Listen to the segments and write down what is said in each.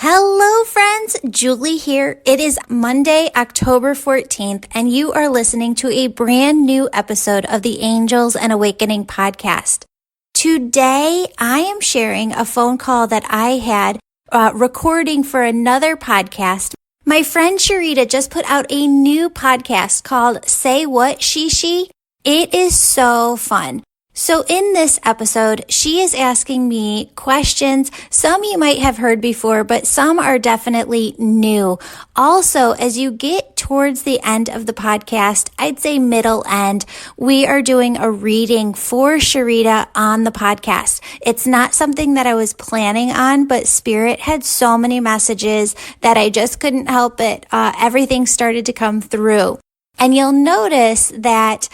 Hello friends, Julie here. It is Monday, October 14th, and you are listening to a brand new episode of the Angels and Awakening podcast. Today, I am sharing a phone call that I had recording for another podcast. My friend Sharita just put out a new podcast called Say What She. It is so fun. So in this episode, she is asking me questions. Some you might have heard before, but some are definitely new. Also, as you get towards the end of the podcast, I'd say middle end, we are doing a reading for Sharita on the podcast. It's not something that I was planning on, but Spirit had so many messages that I just couldn't help it. Everything started to come through. And you'll notice that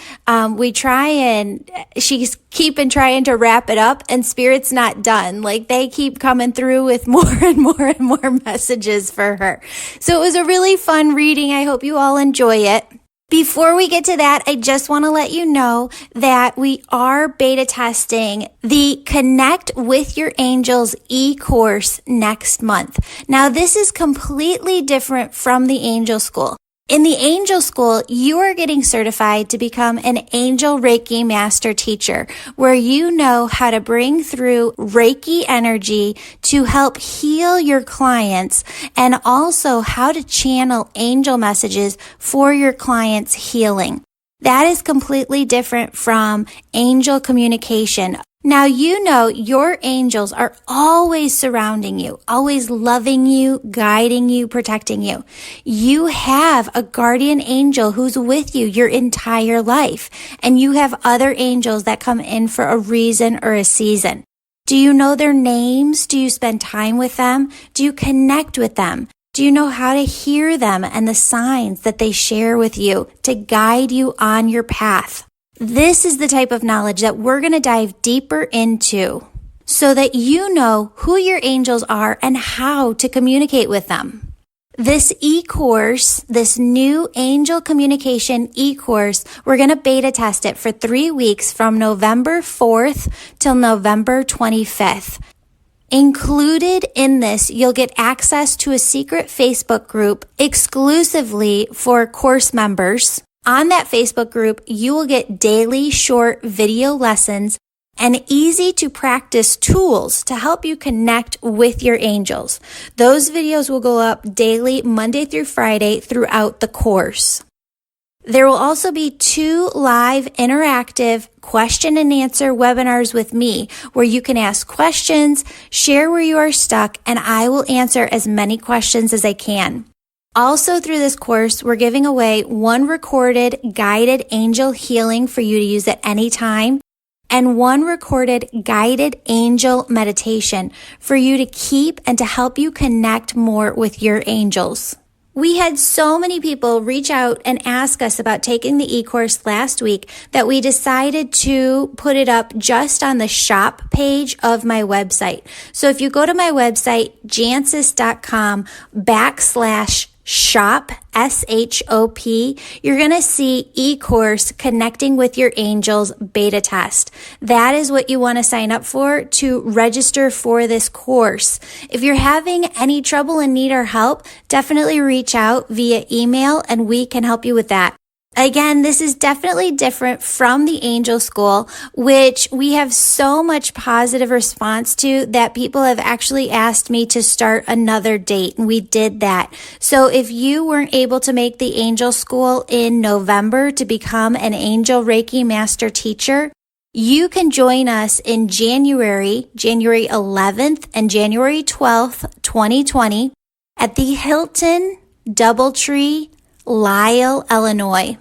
she's keeping trying to wrap it up and Spirit's not done. Like they keep coming through with more and more and more messages for her. So it was a really fun reading. I hope you all enjoy it. Before we get to that, I just want to let you know that we are beta testing the Connect with Your Angels e-course next month. Now, this is completely different from the Angel School. In the Angel School, you are getting certified to become an Angel Reiki Master Teacher, where you know how to bring through Reiki energy to help heal your clients and also how to channel angel messages for your clients' healing. That is completely different from angel communication. Now, you know your angels are always surrounding you, always loving you, guiding you, protecting you. You have a guardian angel who's with you your entire life, and you have other angels that come in for a reason or a season. Do you know their names? Do you spend time with them? Do you connect with them? Do you know how to hear them and the signs that they share with you to guide you on your path? This is the type of knowledge that we're going to dive deeper into so that you know who your angels are and how to communicate with them. This e-course, this new angel communication e-course, we're going to beta test it for 3 weeks from November 4th till November 25th. Included in this, you'll get access to a secret Facebook group exclusively for course members. On that Facebook group, you will get daily short video lessons and easy to practice tools to help you connect with your angels. Those videos will go up daily, Monday through Friday throughout the course. There will also be 2 live interactive question and answer webinars with me where you can ask questions, share where you are stuck, and I will answer as many questions as I can. Also through this course, we're giving away 1 recorded guided angel healing for you to use at any time and 1 recorded guided angel meditation for you to keep and to help you connect more with your angels. We had so many people reach out and ask us about taking the e-course last week that we decided to put it up just on the shop page of my website. So if you go to my website, jancis.com/shop, S-H-O-P, you're going to see e-course Connecting with Your Angels beta test. That is what you want to sign up for to register for this course. If you're having any trouble and need our help, definitely reach out via email and we can help you with that. Again, this is definitely different from the Angel School, which we have so much positive response to that people have actually asked me to start another date, and we did that. So if you weren't able to make the Angel School in November to become an Angel Reiki Master Teacher, you can join us in January 11th and January 12th, 2020 at the Hilton Doubletree, Lisle, Illinois.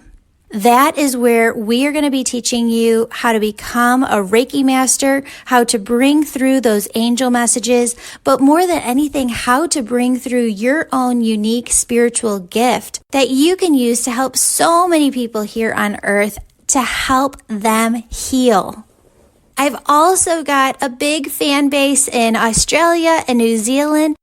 That is where we are going to be teaching you how to become a Reiki master, how to bring through those angel messages, but more than anything, how to bring through your own unique spiritual gift that you can use to help so many people here on earth to help them heal. I've also got a big fan base in Australia and New Zealand.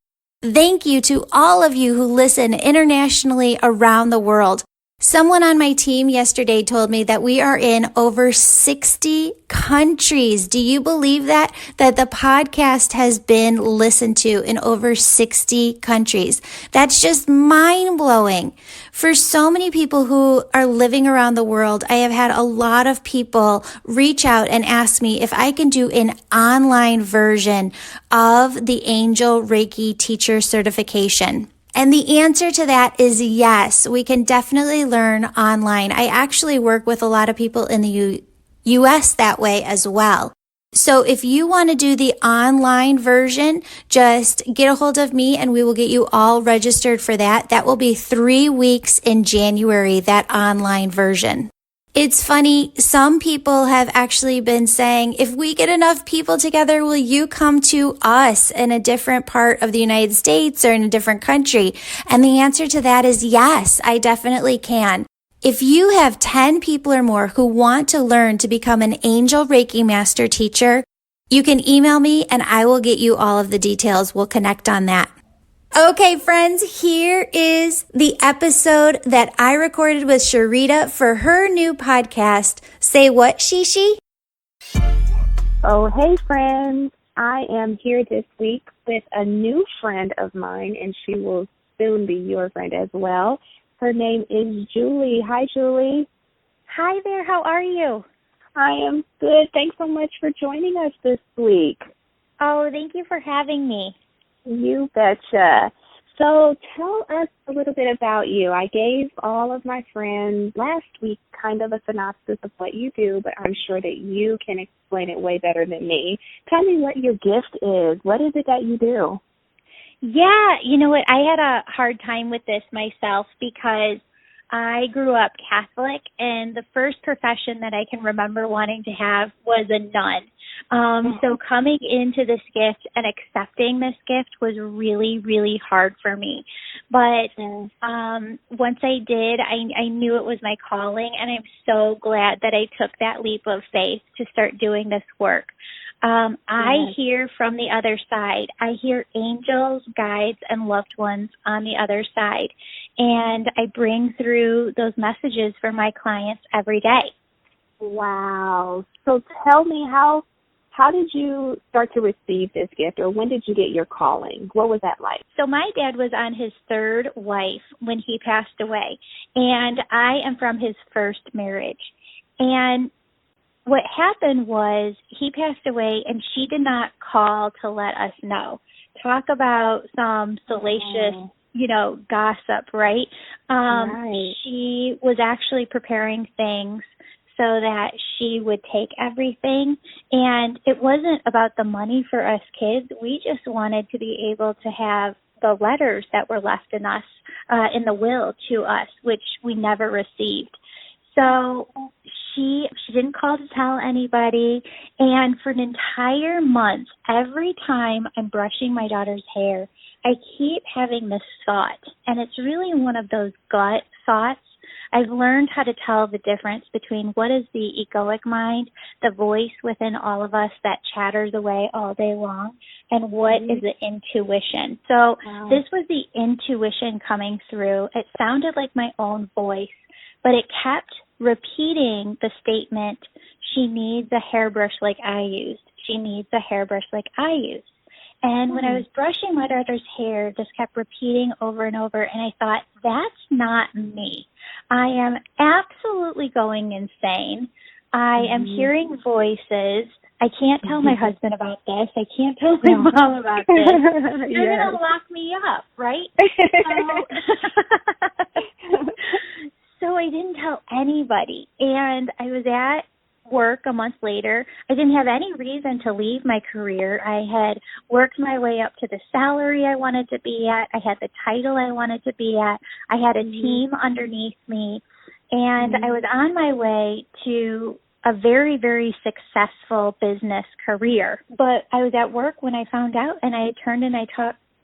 Thank you to all of you who listen internationally around the world. Someone on my team yesterday told me that we are in over 60 countries. Do you believe that? That the podcast has been listened to in over 60 countries. That's just mind-blowing. For so many people who are living around the world, I have had a lot of people reach out and ask me if I can do an online version of the Angel Reiki Teacher Certification. And the answer to that is yes, we can definitely learn online. I actually work with a lot of people in the US that way as well. So if you want to do the online version, just get a hold of me and we will get you all registered for that. That will be 3 weeks in January, that online version. It's funny, some people have actually been saying, if we get enough people together, will you come to us in a different part of the United States or in a different country? And the answer to that is yes, I definitely can. If you have 10 people or more who want to learn to become an Angel Reiki Master Teacher, you can email me and I will get you all of the details. We'll connect on that. Okay, friends, here is the episode that I recorded with Sharita for her new podcast, Say What, Shishi? Oh, hey, friends. I am here this week with a new friend of mine, and she will soon be your friend as well. Her name is Julie. Hi, Julie. Hi there. How are you? I am good. Thanks so much for joining us this week. Oh, thank you for having me. You betcha. So tell us a little bit about you. I gave all of my friends last week kind of a synopsis of what you do, but I'm sure that you can explain it way better than me. Tell me what your gift is. What is it that you do? Yeah, you know what? I had a hard time with this myself because I grew up Catholic, and the first profession that I can remember wanting to have was a nun. So coming into this gift and accepting this gift was really, really hard for me. But once I did, I knew it was my calling, and I'm so glad that I took that leap of faith to start doing this work. I hear from the other side. I hear angels, guides, and loved ones on the other side. And I bring through those messages for my clients every day. Wow. So tell me, how did you start to receive this gift, or when did you get your calling? What was that like? So my dad was on his third wife when he passed away, and I am from his first marriage. And what happened was he passed away, and she did not call to let us know. Talk about some salacious, gossip, right? Right. She was actually preparing things so that she would take everything. And it wasn't about the money for us kids. We just wanted to be able to have the letters that were left in us, in the will to us, which we never received. So she didn't call to tell anybody. And for an entire month, every time I'm brushing my daughter's hair, I keep having this thought. And it's really one of those gut thoughts. I've learned how to tell the difference between what is the egoic mind, the voice within all of us that chatters away all day long, and what is the intuition. So this was the intuition coming through. It sounded like my own voice, but it kept repeating the statement, she needs a hairbrush like I used. She needs a hairbrush like I used. And when I was brushing my daughter's hair, this kept repeating over and over, and I thought, that's not me. I am absolutely going insane. I am hearing voices. I can't tell my husband about this. I can't tell my mom about this. They're going to lock me up, right? So I didn't tell anybody. And I was at work a month later. I didn't have any reason to leave my career. I had worked my way up to the salary I wanted to be at. I had the title I wanted to be at. I had a team underneath me. And I was on my way to a very, very successful business career. But I was at work when I found out, and I turned and I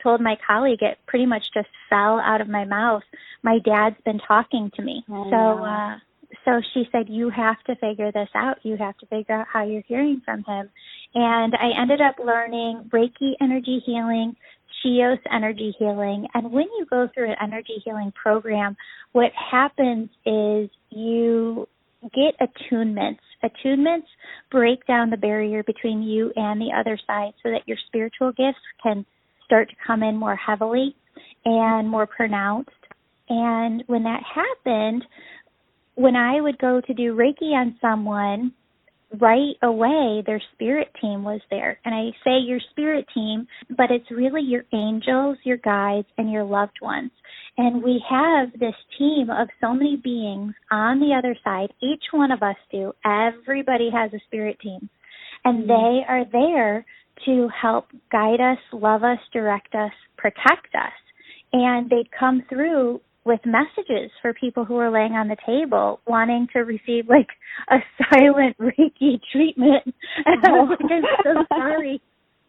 told my colleague, it pretty much just fell out of my mouth. My dad's been talking to me. So she said, you have to figure this out. You have to figure out how you're hearing from him. And I ended up learning Reiki energy healing, Chios energy healing. And when you go through an energy healing program, what happens is you get attunements. Attunements break down the barrier between you and the other side so that your spiritual gifts can start to come in more heavily and more pronounced. And when that happened, when I would go to do Reiki on someone, right away, their spirit team was there. And I say your spirit team, but it's really your angels, your guides, and your loved ones. And we have this team of so many beings on the other side. Each one of us do. Everybody has a spirit team. And they are there to help guide us, love us, direct us, protect us. And they'd come through with messages for people who are laying on the table wanting to receive like a silent Reiki treatment. And I was like, I'm so sorry.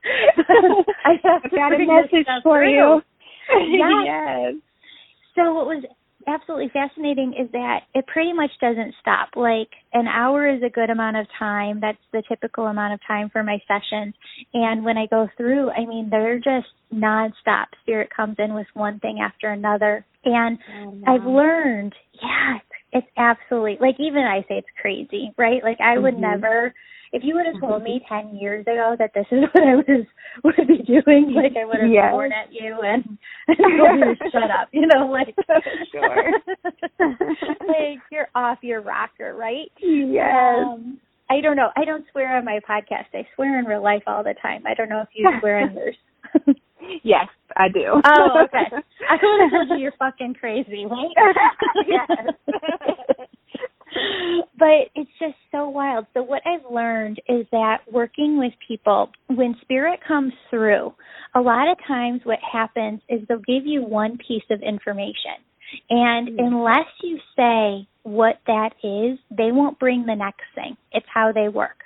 I have got a message for you. Yes. So what was absolutely fascinating is that it pretty much doesn't stop. Like an hour is a good amount of time. That's the typical amount of time for my sessions. And when I go through, I mean, they're just nonstop. Spirit comes in with one thing after another. And I've learned, it's absolutely, like even I say it's crazy, right? Like I would never, if you would have told me 10 years ago that this is what I would be doing, like I would have sworn at you and told you to shut up, you know, like, sure. Like you're off your rocker, right? Yes. I don't know. I don't swear on my podcast. I swear in real life all the time. I don't know if you swear on yours. Yes, I do. Oh, okay. I would have told you you're fucking crazy, right? Yes. But it's just so wild. So what I've learned is that working with people, when spirit comes through, a lot of times what happens is they'll give you one piece of information. And unless you say what that is, they won't bring the next thing. It's how they work.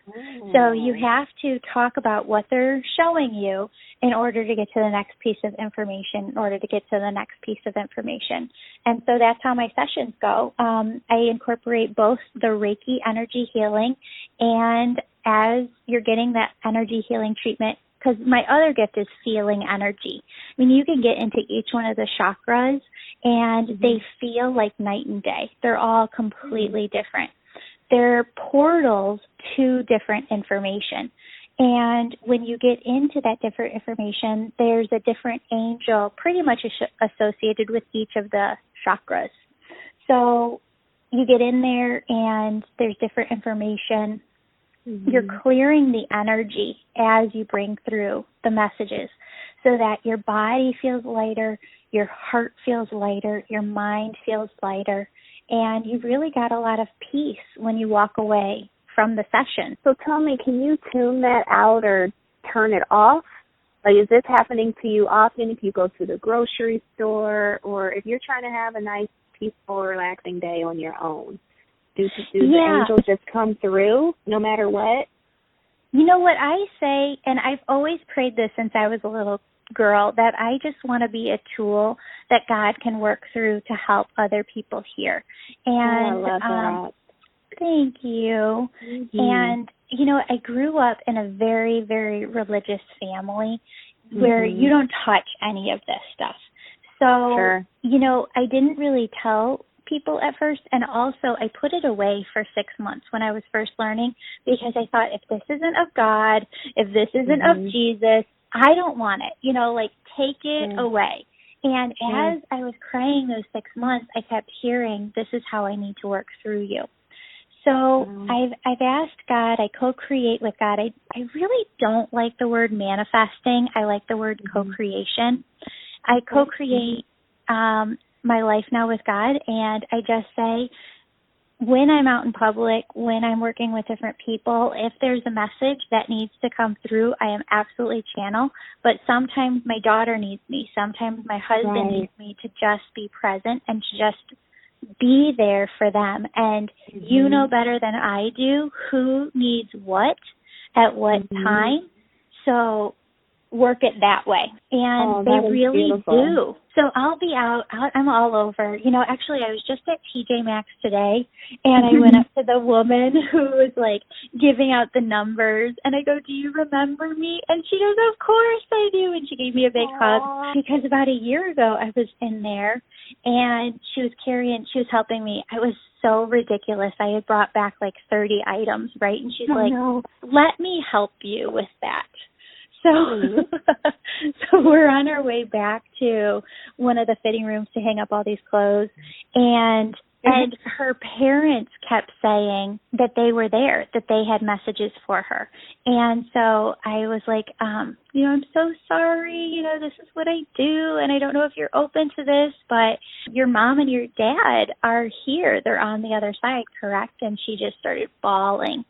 So you have to talk about what they're showing you in order to get to the next piece of information, in order to get to the next piece of information. And so that's how my sessions go. I incorporate both the Reiki energy healing, and as you're getting that energy healing treatment, because my other gift is feeling energy. I mean, you can get into each one of the chakras, and they feel like night and day. They're all completely different. They're portals to different information. And when you get into that different information, there's a different angel pretty much associated with each of the chakras. So you get in there, and there's different information. You're clearing the energy as you bring through the messages so that your body feels lighter, your heart feels lighter, your mind feels lighter, and you've really got a lot of peace when you walk away from the session. So tell me, can you tune that out or turn it off? Like, is this happening to you often if you go to the grocery store, or if you're trying to have a nice, peaceful, relaxing day on your own? Do the angels just come through no matter what? You know what I say, and I've always prayed this since I was a little girl, that I just want to be a tool that God can work through to help other people hear. And I love that. Thank you. And, you know, I grew up in a very, very religious family where you don't touch any of this stuff. So, you know, I didn't really tell people at first, and also I put it away for 6 months when I was first learning, because I thought, if this isn't of God, if this isn't of Jesus, I don't want it, you know, like take it away. And as I was praying those 6 months, I kept hearing, this is how I need to work through you. So I've asked God, I co-create with God. I really don't like the word manifesting. I like the word co-creation. I co-create my life now with God, and I just say, when I'm out in public, when I'm working with different people, if there's a message that needs to come through, I am absolutely channel. But sometimes my daughter needs me. Sometimes my husband needs me to just be present and just be there for them. And you know better than I do who needs what at what time. So work it that way. And they really do. So I'll be out. I'm all over. Actually, I was just at TJ Maxx today, and I went up to the woman who was, like, giving out the numbers, and I go, do you remember me? And she goes, of course I do. And she gave me a big hug, because about a year ago I was in there, and she was helping me. I was so ridiculous. I had brought back, like, 30 items, right? And she's let me help you with that. So we're on our way back to one of the fitting rooms to hang up all these clothes, and her parents kept saying that they were there, that they had messages for her. And so I was like, I'm so sorry, this is what I do, and I don't know if you're open to this, but your mom and your dad are here. They're on the other side, correct? And she just started bawling.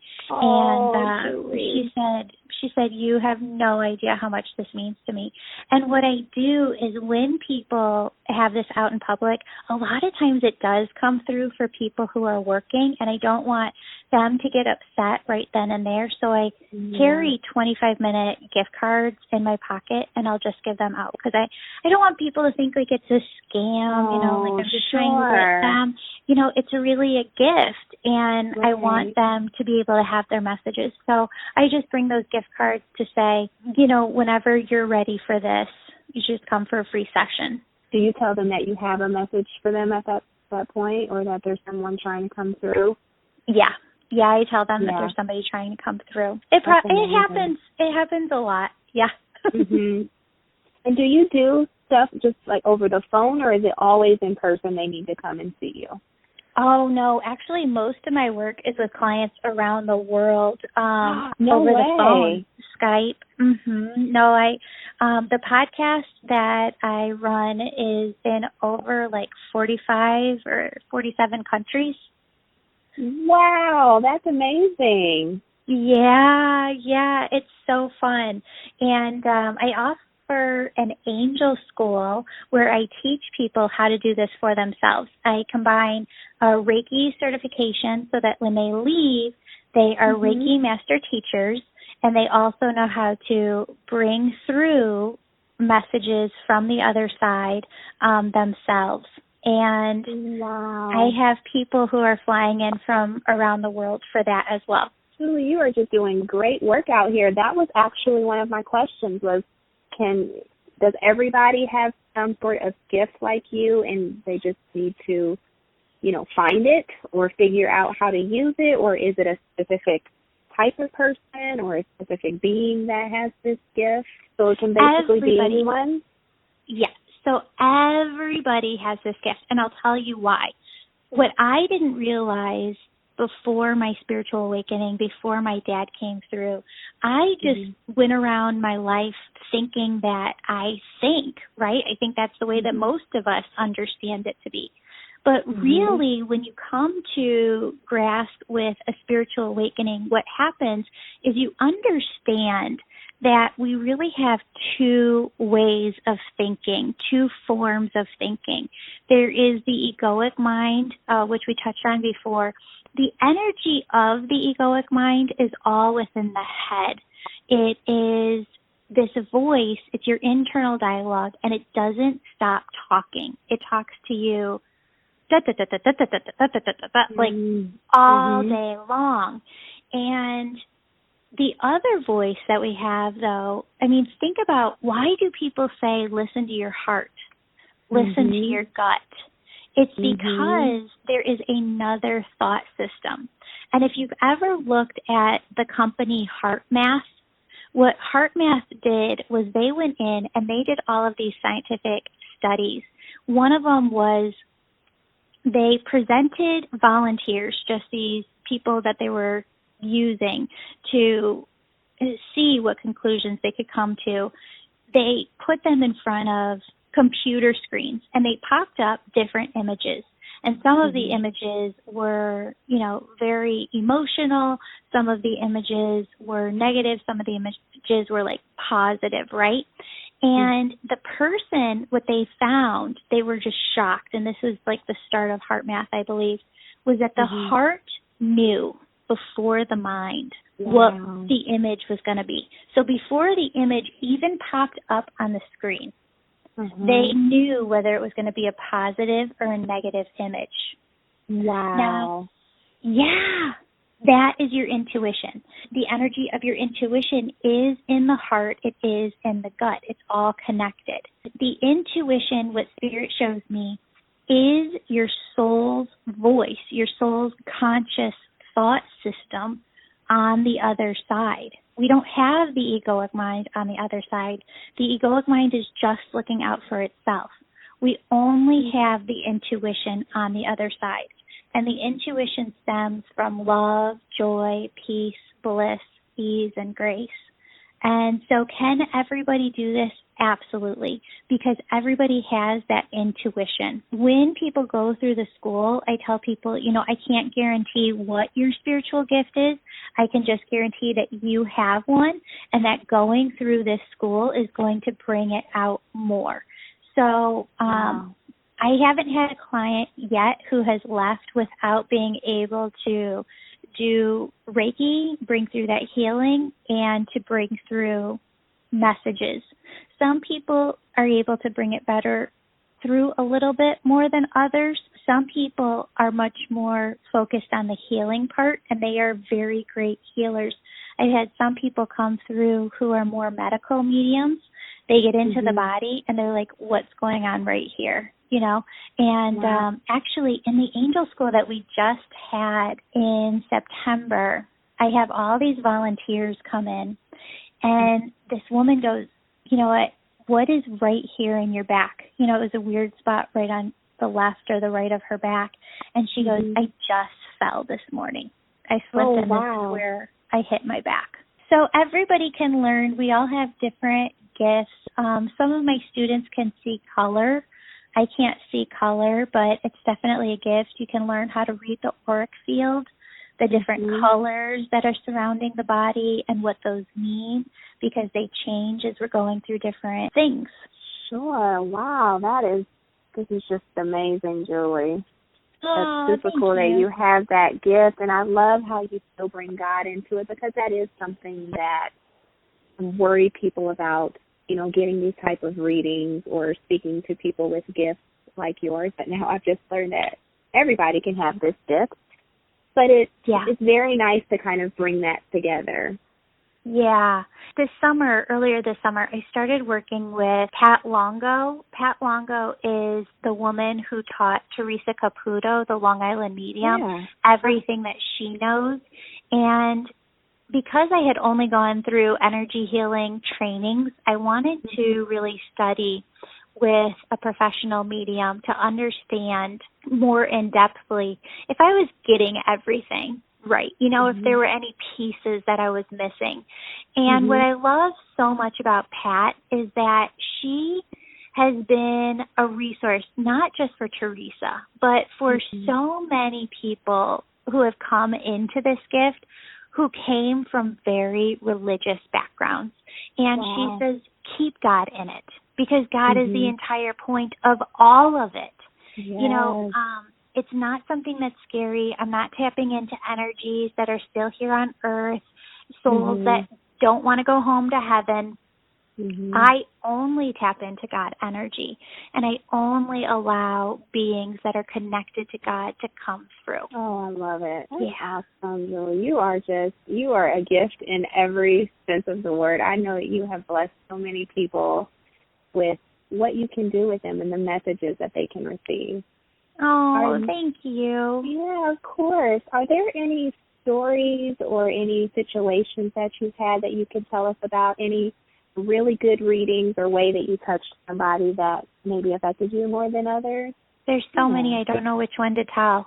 She said, you have no idea how much this means to me. And what I do is, when people have this out in public, a lot of times it does come through for people who are working, and I don't want them to get upset right then and there. So I carry 25-minute gift cards in my pocket, and I'll just give them out, because I don't want people to think like it's a scam, like I'm just trying to get them. It's really a gift, and I want them to be able to have their messages. So I just bring those gift cards to say, whenever you're ready for this, you should come for a free session. Do you tell them that you have a message for them at that point, or that there's someone trying to come through? Yeah, I tell them that there's somebody trying to come through. It happens. It happens a lot. Yeah. And do you do stuff just like over the phone, or is it always in person? They need to come and see you. Oh, no. Actually, most of my work is with clients around the world over the phone, Skype. No, the podcast that I run is in over like 45 or 47 countries. Wow, that's amazing. Yeah, it's so fun. And I offer an angel school where I teach people how to do this for themselves. I combine a Reiki certification so that when they leave, they are Reiki master teachers, and they also know how to bring through messages from the other side themselves. And I have people who are flying in from around the world for that as well. Julie, you are just doing great work out here. That was actually one of my questions was, does everybody have some sort of gift like you, and they just need to, find it or figure out how to use it, or is it a specific type of person or a specific being that has this gift? So it can basically be anyone? Yes. So everybody has this gift, and I'll tell you why. What I didn't realize before my spiritual awakening, before my dad came through, I just went around my life thinking that I think, right? I think that's the way that most of us understand it to be. But really, when you come to grasp with a spiritual awakening, what happens is you understand that we really have two ways of thinking, two forms of thinking. There is the egoic mind, which we touched on before. The energy of the egoic mind is all within the head. It is this voice, it's your internal dialogue, and it doesn't stop talking. It talks to you like all day long. And the other voice that we have, though, think about, why do people say listen to your heart, listen to your gut? It's because there is another thought system. And if you've ever looked at the company HeartMath, what HeartMath did was they went in and they did all of these scientific studies. One of them was they presented volunteers, just these people that they were using to see what conclusions they could come to. They put them in front of computer screens, and they popped up different images. And some of the images were, very emotional. Some of the images were negative. Some of the images were like positive, right? And the person, what they found, they were just shocked. And this was like the start of HeartMath, I believe, was that the heart knew before the mind what the image was going to be. So before the image even popped up on the screen, They knew whether it was going to be a positive or a negative image. Wow. Now, yeah, that is your intuition. The energy of your intuition is in the heart. It is in the gut. It's all connected. The intuition, what Spirit shows me, is your soul's voice, your soul's conscious thought system on the other side. We don't have the egoic mind on the other side. The egoic mind is just looking out for itself. We only have the intuition on the other side. And the intuition stems from love, joy, peace, bliss, ease, and grace. And so can everybody do this? Absolutely, because everybody has that intuition. When people go through the school, I tell people, I can't guarantee what your spiritual gift is. I can just guarantee that you have one, and that going through this school is going to bring it out more. So I haven't had a client yet who has left without being able to do Reiki, bring through that healing, and to bring through messages. Some people are able to bring it better through a little bit more than others. Some people are much more focused on the healing part, and they are very great healers. I've had some people come through who are more medical mediums. They get into the body, and they're like, what's going on right here? And actually in the angel school that we just had in September, I have all these volunteers come in, and this woman goes, what is right here in your back? It was a weird spot right on the left or the right of her back. And she goes, I just fell this morning. I slipped and this is where I hit my back. So everybody can learn. We all have different gifts. Some of my students can see color. I can't see color, but it's definitely a gift. You can learn how to read the auric field, the different colors that are surrounding the body and what those mean, because they change as we're going through different things. Sure. Wow. This is just amazing, Julie. That's super cool that you have that gift, and I love how you still bring God into it, because that is something that worry people about, getting these type of readings or speaking to people with gifts like yours. But now I've just learned that everybody can have this gift. But it's very nice to kind of bring that together. Yeah. Earlier this summer, I started working with Pat Longo. Pat Longo is the woman who taught Teresa Caputo, the Long Island medium, everything that she knows. And because I had only gone through energy healing trainings, I wanted to really study with a professional medium to understand more in-depthly if I was getting everything right, if there were any pieces that I was missing. And what I love so much about Pat is that she has been a resource, not just for Teresa, but for so many people who have come into this gift who came from very religious backgrounds. And she says, keep God in it, because God is the entire point of all of it. It's not something that's scary. I'm not tapping into energies that are still here on earth, souls that don't want to go home to heaven. I only tap into God energy, and I only allow beings that are connected to God to come through. Oh, I love it. That's awesome, Julie. You are a gift in every sense of the word. I know that you have blessed so many people with what you can do with them and the messages that they can receive. Oh, thank you. Yeah, of course. Are there any stories or any situations that you've had that you could tell us about? Any really good readings or way that you touched somebody that maybe affected you more than others? There's so many, I don't know which one to tell.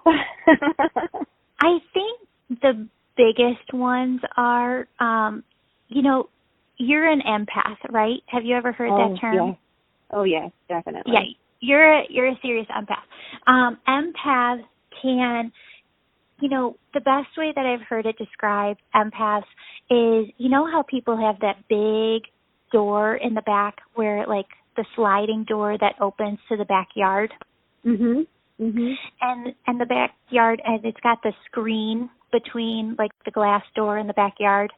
I think the biggest ones are, you're an empath, right? Have you ever heard that term? Yeah. Oh, yes, definitely. Yeah, you're a serious empath. Empaths can, the best way that I've heard it described, empaths, is, how people have that big door in the back where, the sliding door that opens to the backyard? And the backyard, and it's got the screen between, the glass door in the backyard.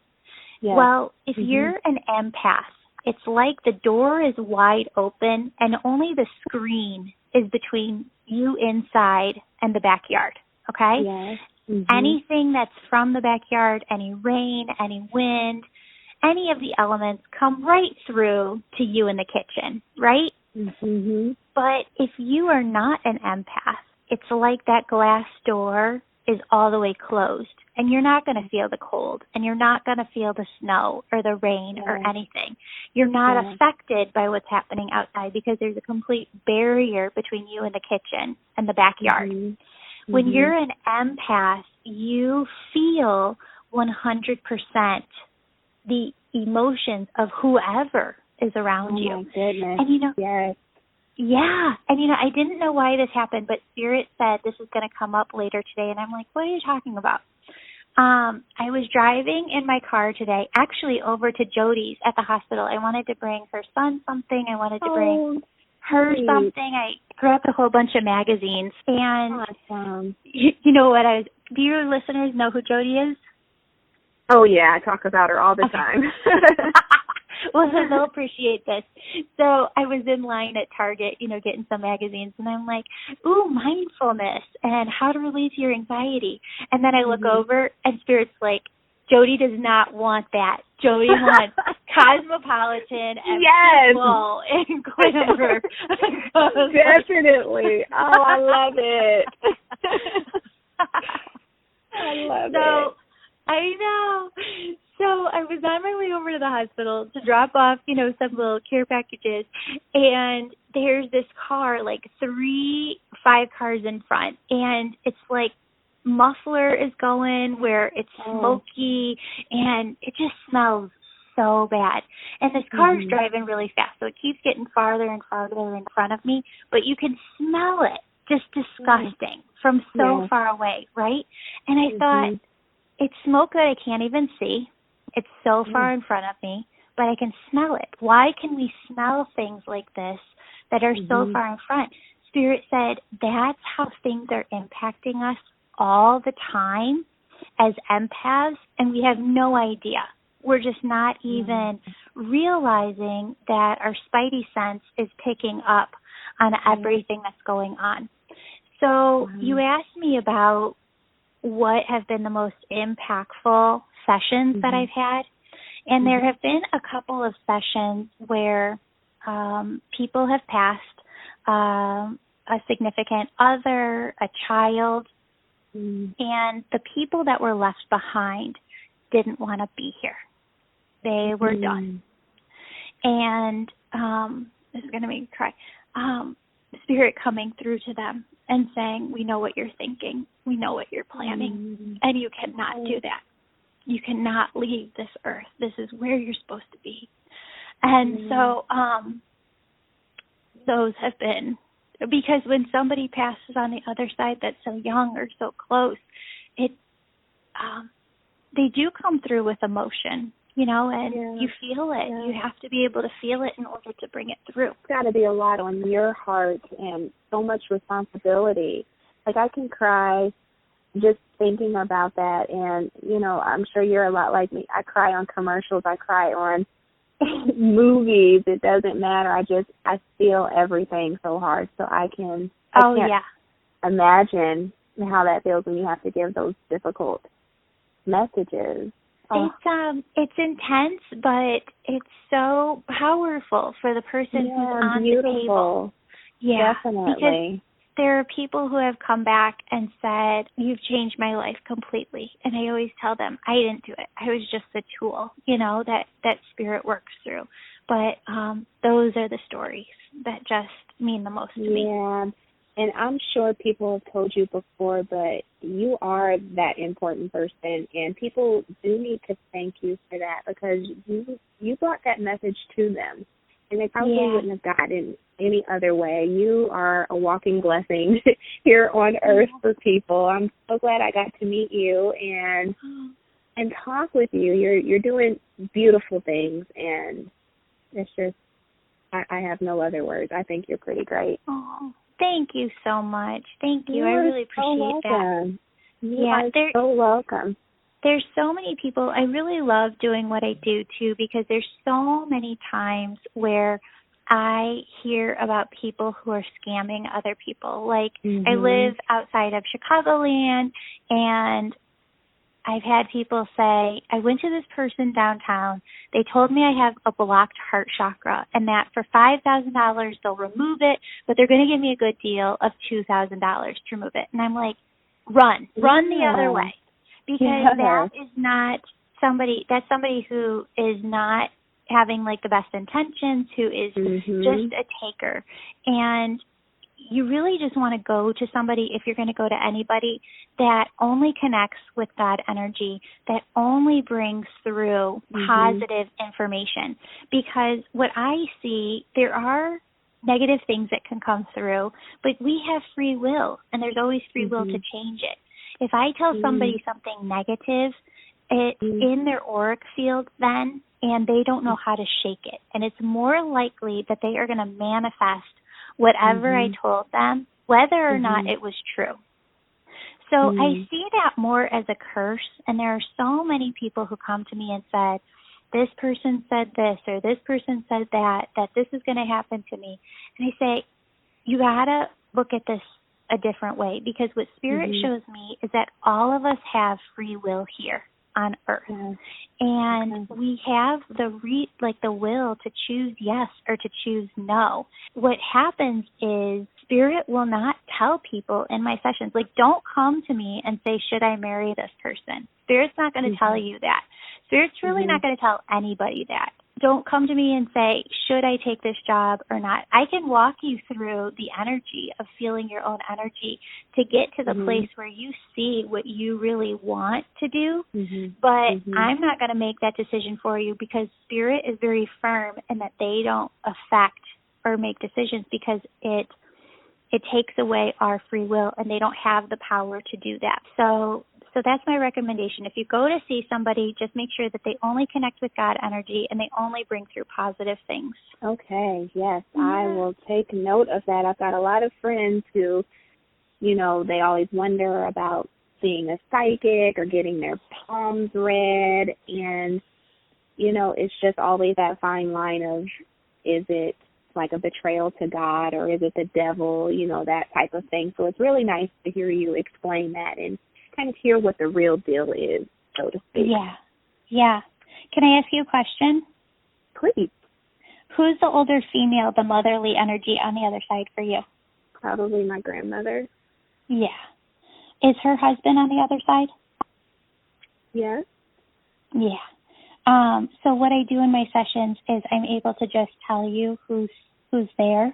Yes. Well, if you're an empath, it's like the door is wide open and only the screen is between you inside and the backyard, okay? Yes. Mm-hmm. Anything that's from the backyard, any rain, any wind, any of the elements come right through to you in the kitchen, right? Mm-hmm. But if you are not an empath, it's like that glass door is all the way closed, and you're not going to feel the cold, and you're not going to feel the snow or the rain or anything. You're not affected by what's happening outside because there's a complete barrier between you and the kitchen and the backyard. Mm-hmm. When you're an empath, you feel 100% the emotions of whoever is around you. Oh, my goodness. And, yes. Yeah. And, I didn't know why this happened, but Spirit said this is going to come up later today. And I'm like, what are you talking about? I was driving in my car today, actually over to Jody's at the hospital. I wanted to bring her son something. I wanted to bring her something. I grabbed a whole bunch of magazines. And awesome. You know what? Do your listeners know who Jody is? Oh, yeah. I talk about her all the time. Well, they'll appreciate this. So I was in line at Target, getting some magazines, and I'm like, ooh, mindfulness and how to release your anxiety. And then I look over, and Spirit's like, Jody does not want that. Jody wants Cosmopolitan and People and Glamour. Definitely. Oh, I love it. I love it. I know. So I was on my way over to the hospital to drop off, some little care packages, and there's this car, like 5 cars in front, and it's like muffler is going where it's smoky, and it just smells so bad. And this car is driving really fast, so it keeps getting farther and farther in front of me, but you can smell it, just disgusting, from so far away, right? And I thought, it's smoke that I can't even see. It's so far in front of me, but I can smell it. Why can we smell things like this that are so far in front? Spirit said that's how things are impacting us all the time as empaths, and we have no idea. We're just not even realizing that our spidey sense is picking up on everything that's going on. So you asked me about what have been the most impactful sessions that I've had. And there have been a couple of sessions where people have passed, a significant other, a child, and the people that were left behind didn't want to be here. They were done. And this is going to make me cry. Spirit coming through to them and saying, we know what you're thinking. We know what you're planning. And you cannot do that. You cannot leave this earth. This is where you're supposed to be. And so those have been, because when somebody passes on the other side that's so young or so close, they do come through with emotion, and you feel it. You have to be able to feel it in order to bring it through. It's got to be a lot on your heart and so much responsibility. Like, I can cry just thinking about that, and, I'm sure you're a lot like me. I cry on commercials. I cry on movies. It doesn't matter. I feel everything so hard, so I can't imagine how that feels when you have to give those difficult messages. It's intense, but it's so powerful for the person who's on the table. Yeah, definitely. Because there are people who have come back and said, you've changed my life completely. And I always tell them, I didn't do it. I was just a tool, that Spirit works through. But those are the stories that just mean the most to me. Yeah. And I'm sure people have told you before, but you are that important person, and people do need to thank you for that, because you brought that message to them, and they probably wouldn't have gotten any other way. You are a walking blessing here on earth for people. I'm so glad I got to meet you and talk with you. You're doing beautiful things, and it's just I have no other words. I think you're pretty great. Oh. Thank you so much. Thank you. I really appreciate that. You are so welcome. there's so many people. I really love doing what I do, too, because there's so many times where I hear about people who are scamming other people. Like, I live outside of Chicagoland, and I've had people say, I went to this person downtown. They told me I have a blocked heart chakra and that for $5,000 they'll remove it, but they're going to give me a good deal of $2,000 to remove it. And I'm like, run the other way. Because that is not somebody, that's somebody who is not having like the best intentions, who is just a taker. And you really just want to go to somebody, if you're going to go to anybody, that only connects with God energy, that only brings through positive information. Because what I see, there are negative things that can come through, but we have free will, and there's always free will to change it. If I tell somebody something negative, it's in their auric field then, and they don't know how to shake it. And it's more likely that they are going to manifest whatever I told them, whether or not it was true. So I see that more as a curse, and there are so many people who come to me and said, this person said this or this person said that this is going to happen to me. And I say, you got to look at this a different way, because what Spirit shows me is that all of us have free will here on Earth. And we have the will to choose yes or to choose no. What happens is Spirit will not tell people in my sessions, like, don't come to me and say, should I marry this person? Spirit's not going to tell you that. Spirit's really not going to tell anybody that. Don't come to me and say, should I take this job or not? I can walk you through the energy of feeling your own energy to get to the place where you see what you really want to do, but I'm not going to make that decision for you, because Spirit is very firm in that they don't affect or make decisions, because it takes away our free will, and they don't have the power to do that. So that's my recommendation. If you go to see somebody, just make sure that they only connect with God energy and they only bring through positive things. Okay, yes, I will take note of that. I've got a lot of friends who, they always wonder about seeing a psychic or getting their palms read, and, it's just always that fine line of, is it like a betrayal to God, or is it the devil, that type of thing. So it's really nice to hear you explain that and kind of hear what the real deal is, so to speak. Yeah. Can I ask you a question? Please. Who's the older female, the motherly energy on the other side for you? Probably my grandmother. Yeah. Is her husband on the other side? Yes. Yeah. So what I do in my sessions is I'm able to just tell you who's there,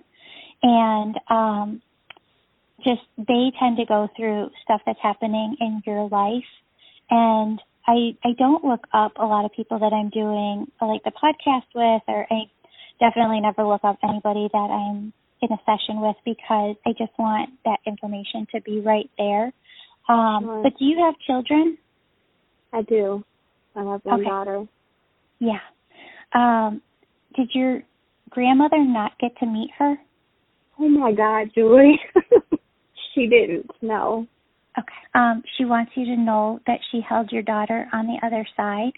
and just they tend to go through stuff that's happening in your life. And I don't look up a lot of people that I'm doing like the podcast with, or I definitely never look up anybody that I'm in a session with, because I just want that information to be right there. But do you have children? I do. I have one daughter. Yeah. Did your grandmother not get to meet her? Oh, my God, Julie. She didn't, no. Okay. She wants you to know that she held your daughter on the other side,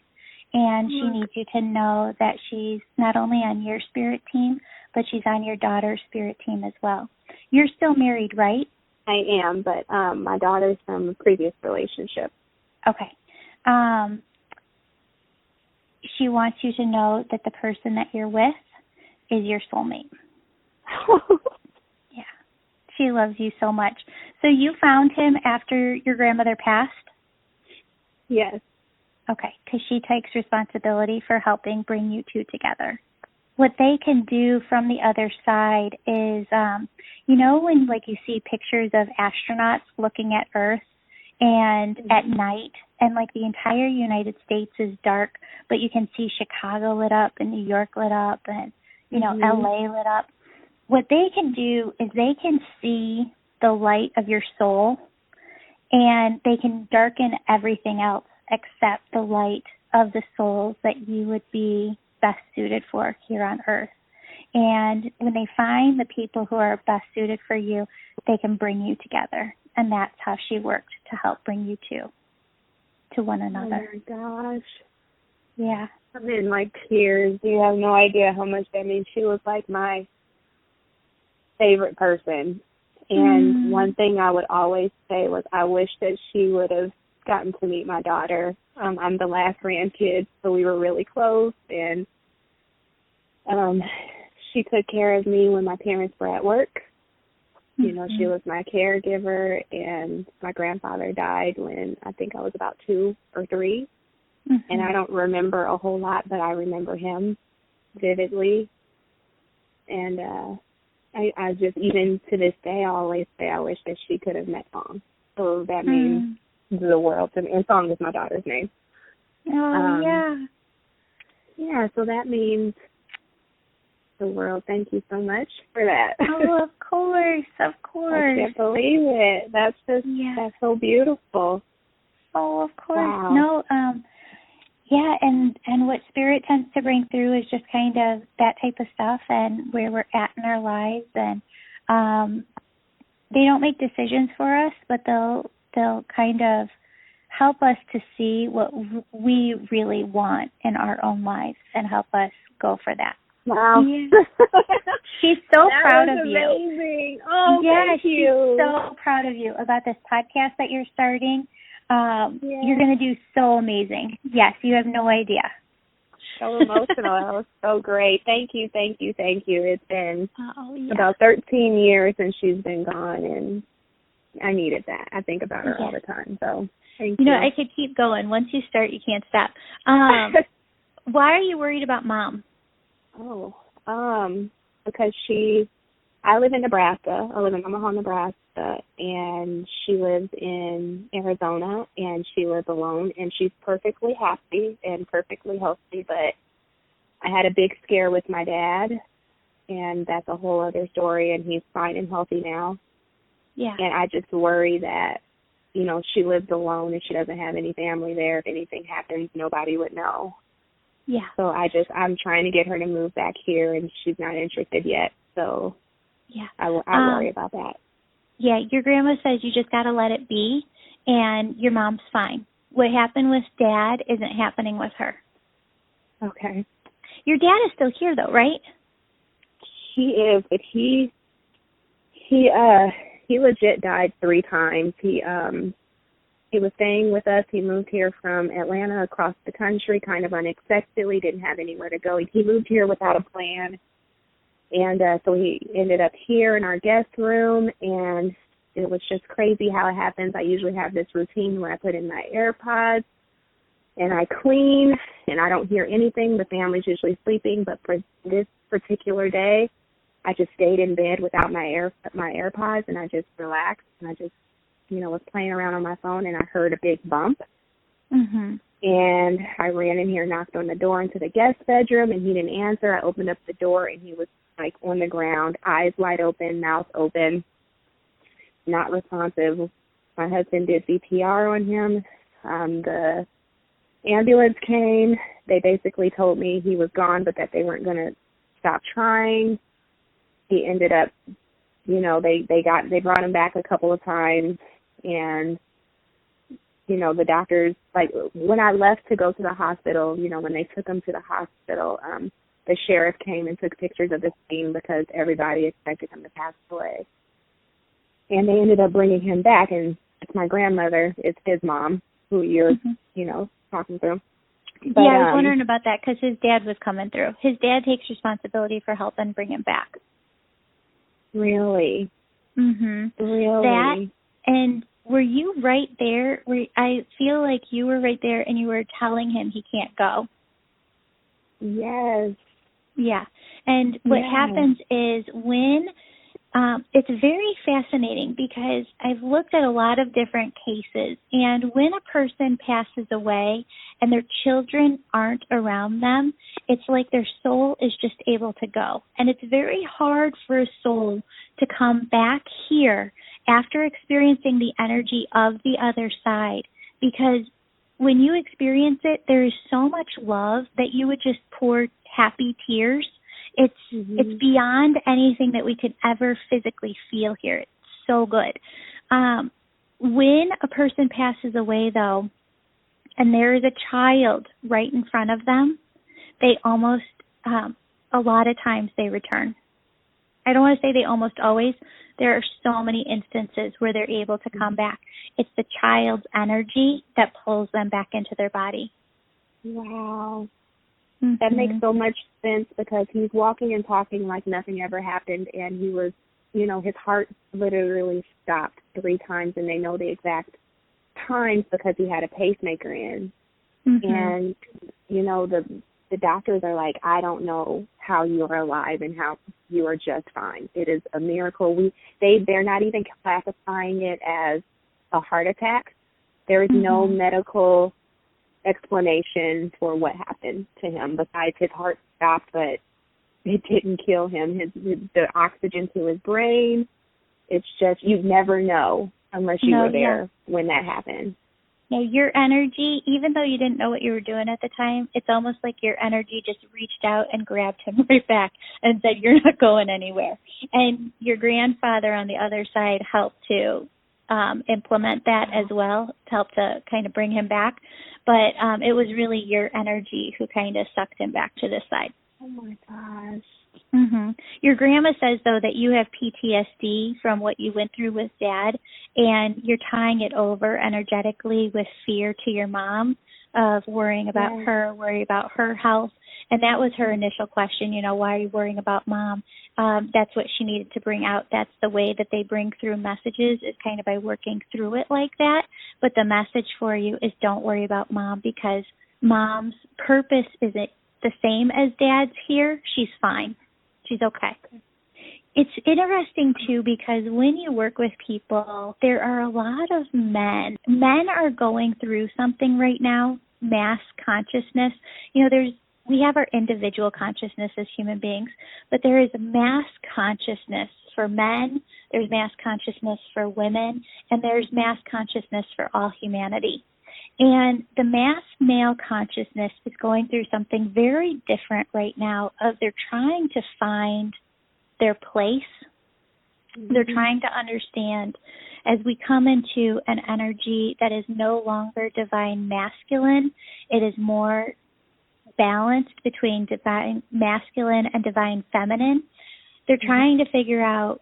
and she needs you to know that she's not only on your spirit team, but she's on your daughter's spirit team as well. You're still married, right? I am, but my daughter's from a previous relationship. Okay. She wants you to know that the person that you're with is your soulmate. Yeah. She loves you so much. So you found him after your grandmother passed? Yes. Okay, because she takes responsibility for helping bring you two together. What they can do from the other side is, when like you see pictures of astronauts looking at Earth and at night, and like the entire United States is dark, but you can see Chicago lit up and New York lit up and, LA lit up. What they can do is they can see the light of your soul, and they can darken everything else except the light of the souls that you would be best suited for here on Earth. And when they find the people who are best suited for you, they can bring you together. And that's how she worked to help bring you two. to one another. Oh, my gosh. Yeah. I'm in, like, tears. You have no idea how much that means. She was, like, my favorite person. And one thing I would always say was I wish that she would have gotten to meet my daughter. I'm the last grandkid, so we were really close. And she took care of me when my parents were at work. You know, she was my caregiver, and my grandfather died when I think I was about 2 or 3. And I don't remember a whole lot, but I remember him vividly. And I just, even to this day, I always say I wish that she could have met Song. So that means the world to me. And Song is my daughter's name. Oh, yeah. Yeah, so that means the world. Thank you so much for that. Oh, of course, of course. I can't believe it. That's just, that's so beautiful. Oh, of course. Wow. No, yeah, and what Spirit tends to bring through is just kind of that type of stuff and where we're at in our lives. And they don't make decisions for us, but they'll kind of help us to see what we really want in our own lives and help us go for that. Wow. Yeah. She's so proud of you. Amazing. Oh, yeah, thank you. She's so proud of you about this podcast that you're starting. You're going to do so amazing. Yes, you have no idea. So emotional. That was so great. Thank you, thank you, thank you. It's been about 13 years since she's been gone, and I needed that. I think about her all the time. So thank you. You know, I could keep going. Once you start, you can't stop. Why are you worried about Mom? Oh, because I live in Nebraska. I live in Omaha, Nebraska, and she lives in Arizona, and she lives alone, and she's perfectly happy and perfectly healthy, but I had a big scare with my dad, and that's a whole other story, and he's fine and healthy now. Yeah. And I just worry that, you know, she lives alone and she doesn't have any family there. If anything happens, nobody would know. Yeah. So I'm trying to get her to move back here, and she's not interested yet. So yeah, I worry about that. Yeah, your grandma says you just got to let it be, and your mom's fine. What happened with Dad isn't happening with her. Okay. Your dad is still here, though, right? He is, but he legit died 3 times. He was staying with us. He moved here from Atlanta across the country kind of unexpectedly, didn't have anywhere to go. He moved here without a plan. And so he ended up here in our guest room, and it was just crazy how it happens. I usually have this routine where I put in my AirPods, and I clean, and I don't hear anything. The family's usually sleeping, but for this particular day, I just stayed in bed without my AirPods, and I just relaxed, and I just, you know, was playing around on my phone, and I heard a big bump. Mm-hmm. And I ran in here, knocked on the door into the guest bedroom, and he didn't answer. I opened up the door, and he was, like, on the ground, eyes wide open, mouth open, not responsive. My husband did CPR on him. The ambulance came. They basically told me he was gone, but that they weren't going to stop trying. He ended up, you know, they brought him back a couple of times, and you know, the doctors, like, when I left to go to the hospital, you know, when they took him to the hospital, the sheriff came and took pictures of the scene because everybody expected him to pass away. And they ended up bringing him back, and it's my grandmother, it's his mom, who you're, you know, talking through. But, yeah, I was wondering about that because his dad was coming through. His dad takes responsibility for helping bring him back. Really? Mm-hmm. Really? That, and were you right there? I feel like you were right there and you were telling him he can't go. Yes. Yeah. And what happens is when, it's very fascinating because I've looked at a lot of different cases, and when a person passes away and their children aren't around them, it's like their soul is just able to go. And it's very hard for a soul to come back here after experiencing the energy of the other side, because when you experience it, there is so much love that you would just pour happy tears. It's beyond anything that we could ever physically feel here. It's so good. When a person passes away, though, and there is a child right in front of them, they almost, a lot of times they return. I don't want to say they almost always. There are so many instances where they're able to come back. It's the child's energy that pulls them back into their body. Wow. That makes so much sense, because he's walking and talking like nothing ever happened, and he was, his heart literally stopped 3 times, and they know the exact times because he had a pacemaker in. And, the doctors are like, I don't know how you are alive and how you are just fine. It is a miracle. They're not even classifying it as a heart attack. There is no medical explanation for what happened to him besides his heart stopped, but it didn't kill him. The oxygen to his brain, it's just, you'd never know unless you were there when that happened. Now, your energy, even though you didn't know what you were doing at the time, it's almost like your energy just reached out and grabbed him right back and said, you're not going anywhere. And your grandfather on the other side helped to implement that as well, to help to kind of bring him back. But it was really your energy who kind of sucked him back to this side. Oh, my gosh. Your grandma says, though, that you have PTSD from what you went through with Dad, and you're tying it over energetically with fear to your mom of worrying about her, worry about her health. And that was her initial question, why are you worrying about Mom? That's what she needed to bring out. That's the way that they bring through messages, is kind of by working through it like that. But the message for you is don't worry about Mom, because Mom's purpose isn't the same as Dad's here. She's fine. She's okay. It's interesting, too, because when you work with people, there are a lot of men. Men are going through something right now, mass consciousness. We have our individual consciousness as human beings, but there is a mass consciousness for men, there's mass consciousness for women, and there's mass consciousness for all humanity. And the mass male consciousness is going through something very different right now, of they're trying to find their place. They're trying to understand, as we come into an energy that is no longer divine masculine, it is more balanced between divine masculine and divine feminine. They're trying to figure out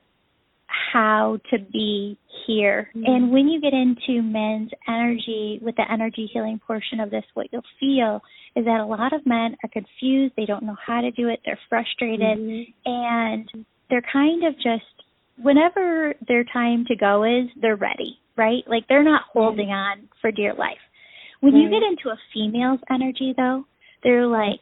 how to be here. And when you get into men's energy, with the energy healing portion of this, what you'll feel is that a lot of men are confused. They don't know how to do it. They're frustrated. And they're kind of just, whenever their time to go is, they're ready, right? Like, they're not holding on for dear life. When you get into a female's energy, though, they're like,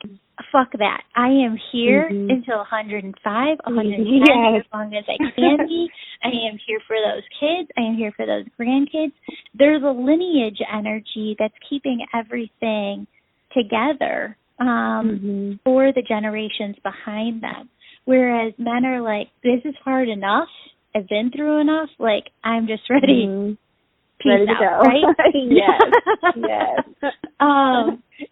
fuck that. I am here until 105, 110, as long as I can be. I am here for those kids. I am here for those grandkids. There's a lineage energy that's keeping everything together for the generations behind them. Whereas men are like, this is hard enough. I've been through enough. Like, I'm just ready. Peace ready to out, go. Right? Yes.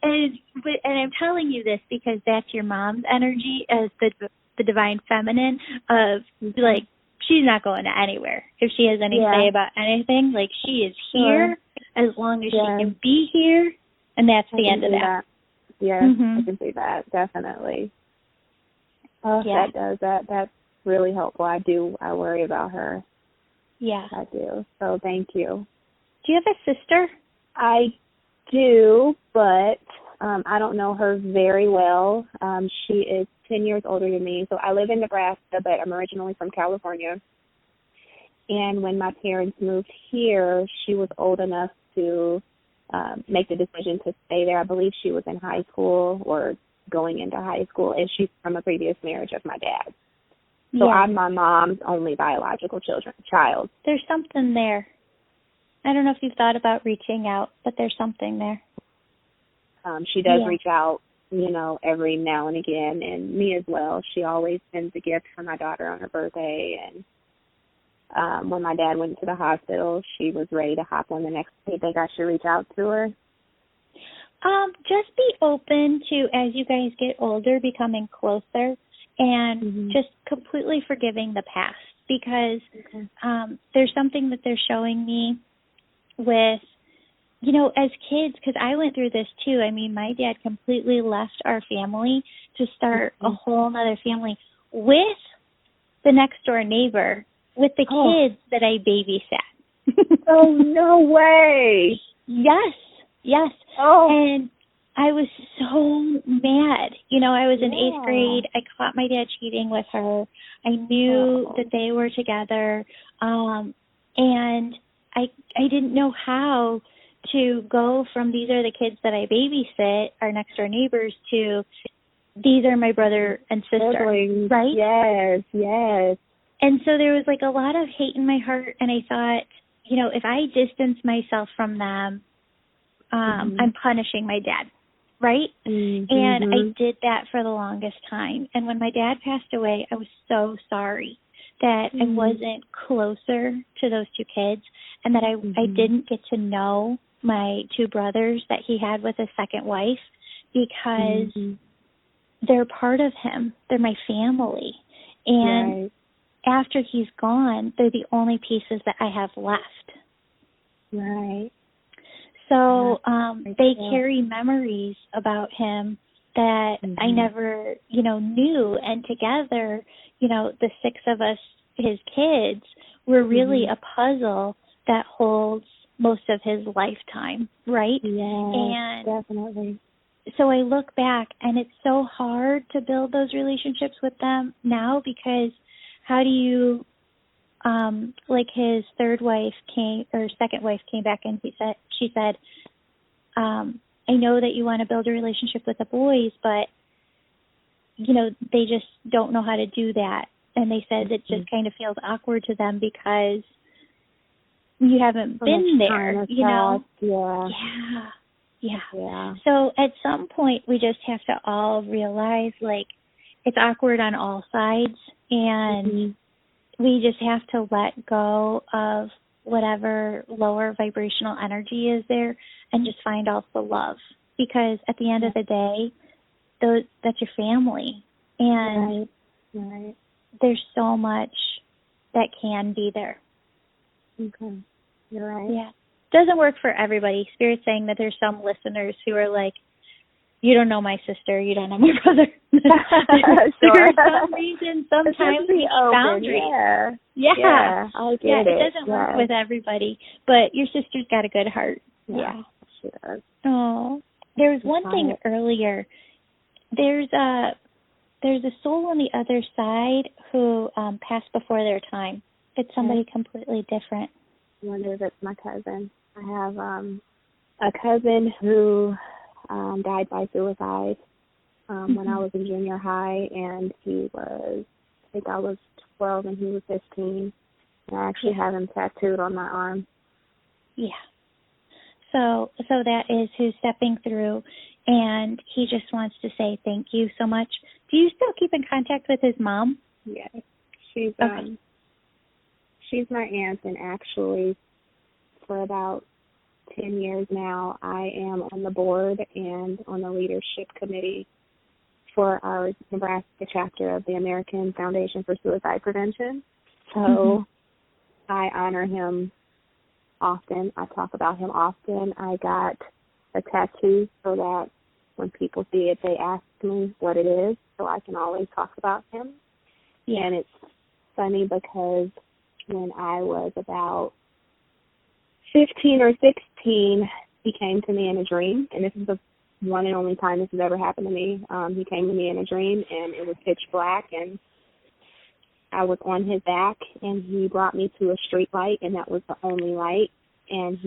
And I'm telling you this because that's your mom's energy as the divine feminine of, like, she's not going anywhere. If she has any say about anything, like, she is here as long as she can be here, and that's the end of that. Yes, I can see that, definitely. That does. That's really helpful. I worry about her. Yeah. I do. So thank you. Do you have a sister? I do, but I don't know her very well. She is 10 years older than me. So I live in Nebraska, but I'm originally from California. And when my parents moved here, she was old enough to make the decision to stay there. I believe she was in high school or going into high school, and she's from a previous marriage of my dad. So I'm my mom's only biological child. There's something there. I don't know if you've thought about reaching out, but there's something there. She does reach out, every now and again, and me as well. She always sends a gift for my daughter on her birthday. And when my dad went to the hospital, she was ready to hop on the next. Do you think I should reach out to her? Just be open to, as you guys get older, becoming closer. And just completely forgiving the past, because there's something that they're showing me with you know, as kids, because I went through this too. I mean, my dad completely left our family to start a whole other family with the next door neighbor, with the kids that I babysat. Oh, no way. Yes. Oh. And I was so mad. You know, I was in 8th grade. I caught my dad cheating with her. I knew that they were together. And I didn't know how to go from these are the kids that I babysit, our next door neighbors, to these are my brother and sister. Siblings. Right? Yes. And so there was like a lot of hate in my heart, and I thought, you know, if I distance myself from them, I'm punishing my dad, right? And I did that for the longest time. And when my dad passed away, I was so sorry that I wasn't closer to those two kids, and that I didn't get to know my two brothers that he had with his second wife, because they're part of him. They're my family. And after he's gone, they're the only pieces that I have left. Right. So they carry memories about him that I never, you know, knew. And together, you know, the 6 of us, his kids, were really a puzzle that holds most of his lifetime, right? Yeah, and definitely. So I look back, and it's so hard to build those relationships with them now, because how do you, like his second wife came back, and she said, I know that you want to build a relationship with the boys, but, you know, they just don't know how to do that. And they said it just kind of feels awkward to them because you haven't been there, you know? Yeah. So at some point, we just have to all realize, like, it's awkward on all sides, and we just have to let go of whatever lower vibrational energy is there and just find all the love. Because at the end of the day, that's your family. And there's so much that can be there. Okay. You're right. Yeah. Doesn't work for everybody. Spirit's saying that there's some listeners who are like, you don't know my sister, you don't know my brother. For some reason, sometimes we boundaries. Yeah. I get it. It doesn't work with everybody, but your sister's got a good heart. Yeah. She does. Oh, there was one thing earlier. There's a soul on the other side who passed before their time. It's somebody completely different. I wonder if it's my cousin. I have a cousin who died by suicide when I was in junior high, and I think I was 12 and he was 15. And I actually have him tattooed on my arm. Yeah. So that is who's stepping through, and he just wants to say thank you so much. Do you still keep in contact with his mom? Yes. She's my aunt, and actually for about 10 years now, I am on the board and on the leadership committee for our Nebraska chapter of the American Foundation for Suicide Prevention. So I honor him often. I talk about him often. I got a tattoo so that when people see it, they ask me what it is, so I can always talk about him. Yeah. And it's funny because when I was about 15 or 16, he came to me in a dream, and this is the one and only time this has ever happened to me. He came to me in a dream, and it was pitch black, and I was on his back, and he brought me to a street light, and that was the only light, and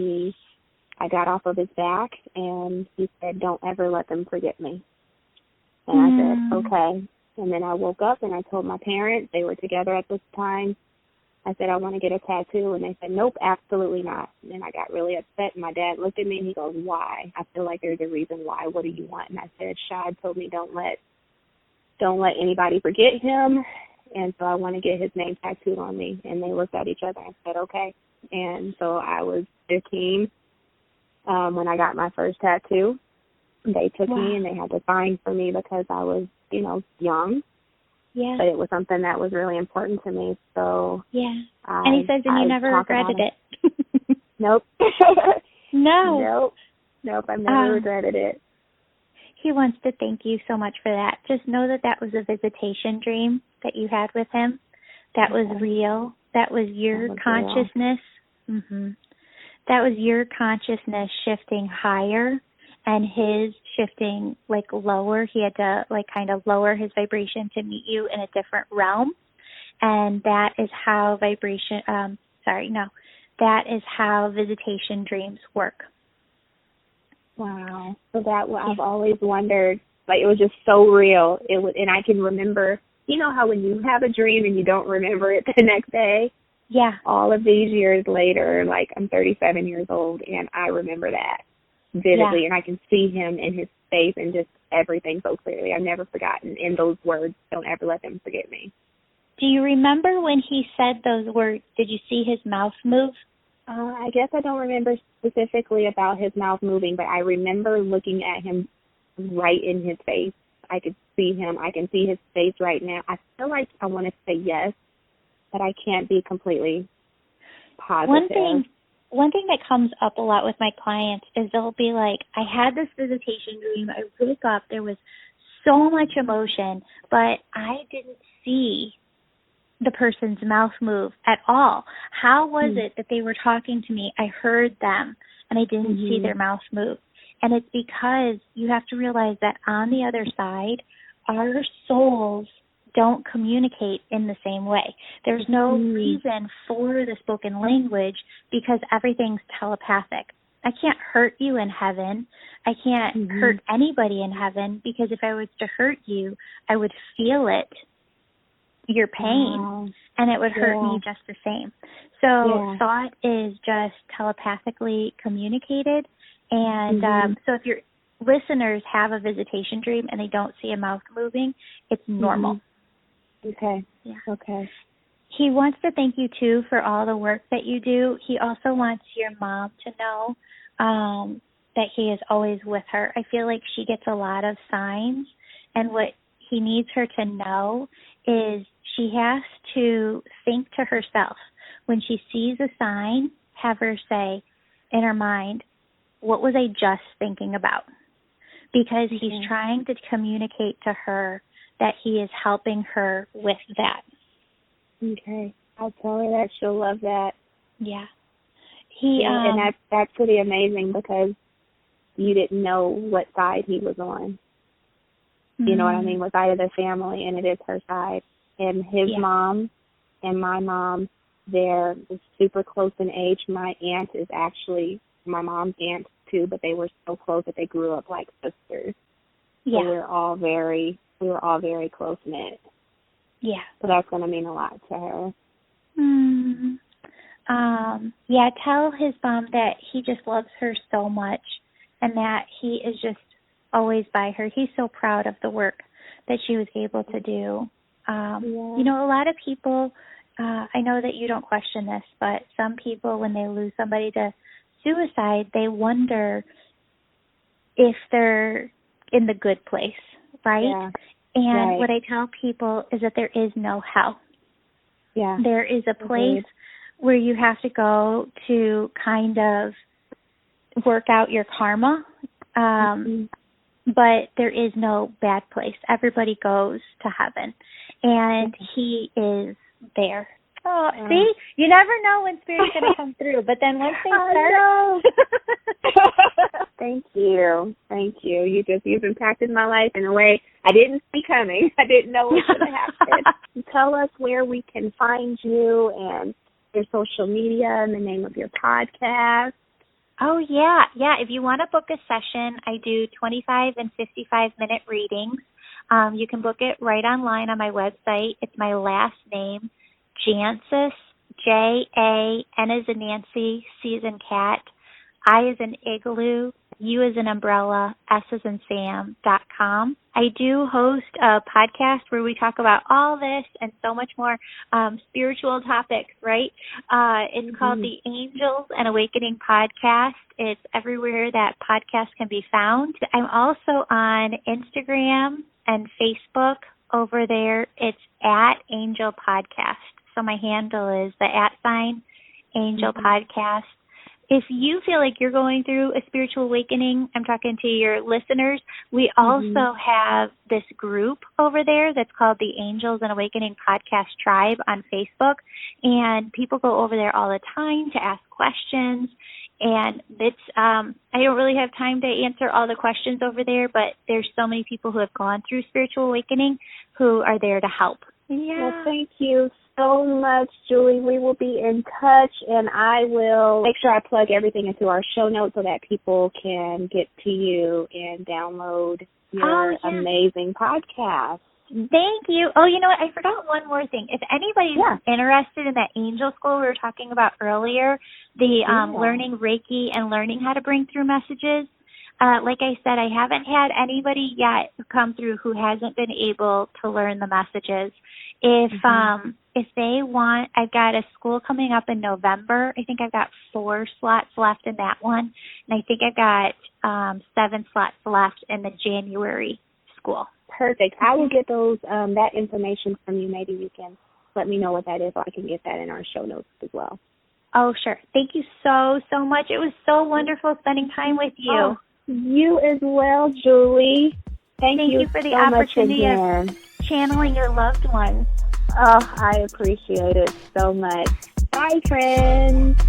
I got off of his back, and he said, "Don't ever let them forget me." And I said, okay. And then I woke up, and I told my parents. They were together at this time. I said, I want to get a tattoo. And they said, nope, absolutely not. And then I got really upset. And my dad looked at me, and he goes, why? I feel like there's a reason why. What do you want? And I said, Shad told me don't let anybody forget him. And so I want to get his name tattooed on me. And they looked at each other and said, okay. And so I was 15 when I got my first tattoo. They took me, and they had to sign for me because I was, young. Yeah. But it was something that was really important to me. So and he says, and you never regretted it. Nope. no. Nope, I've never regretted it. He wants to thank you so much for that. Just know that that was a visitation dream that you had with him. That was real. That was your consciousness. Mm-hmm. That was your consciousness shifting higher and his shifting like lower. He had to like kind of lower his vibration to meet you in a different realm. And that is how that is how visitation dreams work. Wow. So I've always wondered, like, it was just so real. And I can remember, you know how when you have a dream and you don't remember it the next day? Yeah. All of these years later, like, I'm 37 years old, and I remember that vividly, and I can see him in his face and just everything so clearly. I've never forgotten. And those words, don't ever let them forget me. Do you remember when he said those words? Did you see his mouth move? I guess I don't remember specifically about his mouth moving, but I remember looking at him right in his face. I could see him. I can see his face right now. I feel like I want to say yes, but I can't be completely positive. One thing that comes up a lot with my clients is they'll be like, I had this visitation dream. I wake up. There was so much emotion, but I didn't see the person's mouth move at all. How was it that they were talking to me? I heard them, and I didn't see their mouth move. And it's because you have to realize that on the other side, our souls don't communicate in the same way. There's no reason for the spoken language because everything's telepathic. I can't hurt you in heaven. I can't hurt anybody in heaven because if I was to hurt you, I would feel it, your pain, and it would hurt me just the same. So thought is just telepathically communicated. And so if your listeners have a visitation dream and they don't see a mouth moving, it's normal. Okay. Yeah. Okay. He wants to thank you, too, for all the work that you do. He also wants your mom to know that he is always with her. I feel like she gets a lot of signs, and what he needs her to know is she has to think to herself. When she sees a sign, have her say in her mind, what was I just thinking about? Because he's trying to communicate to her that he is helping her with that. Okay. I'll tell her that. She'll love that. Yeah. And that's pretty amazing because you didn't know what side he was on. You know what I mean? What side of the family, and it is her side. And his mom and my mom, they're super close in age. My aunt is actually my mom's aunt too, but they were so close that they grew up like sisters. Yeah. So we were all very close knit. Yeah. So that's going to mean a lot to her. Yeah, tell his mom that he just loves her so much and that he is just always by her. He's so proud of the work that she was able to do. You know, a lot of people, I know that you don't question this, but some people, when they lose somebody to suicide, they wonder if they're in the good place, right? Yeah. And what I tell people is that there is no hell. Yeah. There is a place where you have to go to kind of work out your karma, but there is no bad place. Everybody goes to heaven, and he is there. Oh, see? You never know when Spirit's going to come through, but then once they start... Thank you. You've impacted my life in a way I didn't see coming. I didn't know what was going to happen. Tell us where we can find you and your social media and the name of your podcast. Oh, yeah. If you want to book a session, I do 25 and 55-minute readings. You can book it right online on my website. It's my last name, Jancis, J-A-N as in Nancy, C as in cat, I as in igloo, U as in umbrella, S as in Sam.com. I do host a podcast where we talk about all this and so much more spiritual topics, right? It's called the Angels and Awakening Podcast. It's everywhere that podcasts can be found. I'm also on Instagram and Facebook. Over there, it's at Angel Podcast. So my handle is the @ Angel Podcast. if you feel like you're going through a spiritual awakening, I'm talking to your listeners, we also have this group over there that's called the Angels and Awakening Podcast Tribe on Facebook, and people go over there all the time to ask questions, and it's I don't really have time to answer all the questions over there, but there's so many people who have gone through spiritual awakening who are there to help. Yeah. Well, thank you so much, Julie. We will be in touch, and I will make sure I plug everything into our show notes so that people can get to you and download your amazing podcast. Thank you. Oh, you know what? I forgot one more thing. If anybody's interested in that angel school we were talking about earlier, the learning Reiki and learning how to bring through messages, like I said, I haven't had anybody yet come through who hasn't been able to learn the messages. If they want, I've got a school coming up in November. I think I've got 4 slots left in that one, and I think I've got 7 slots left in the January school. Perfect. I will get those that information from you. Maybe you can let me know what that is, so I can get that in our show notes as well. Oh, sure. Thank you so, so much. It was so wonderful spending time with you. Oh, you as well, Julie. Thank you for the so opportunity of channeling your loved ones. Oh, I appreciate it so much. Bye, friends.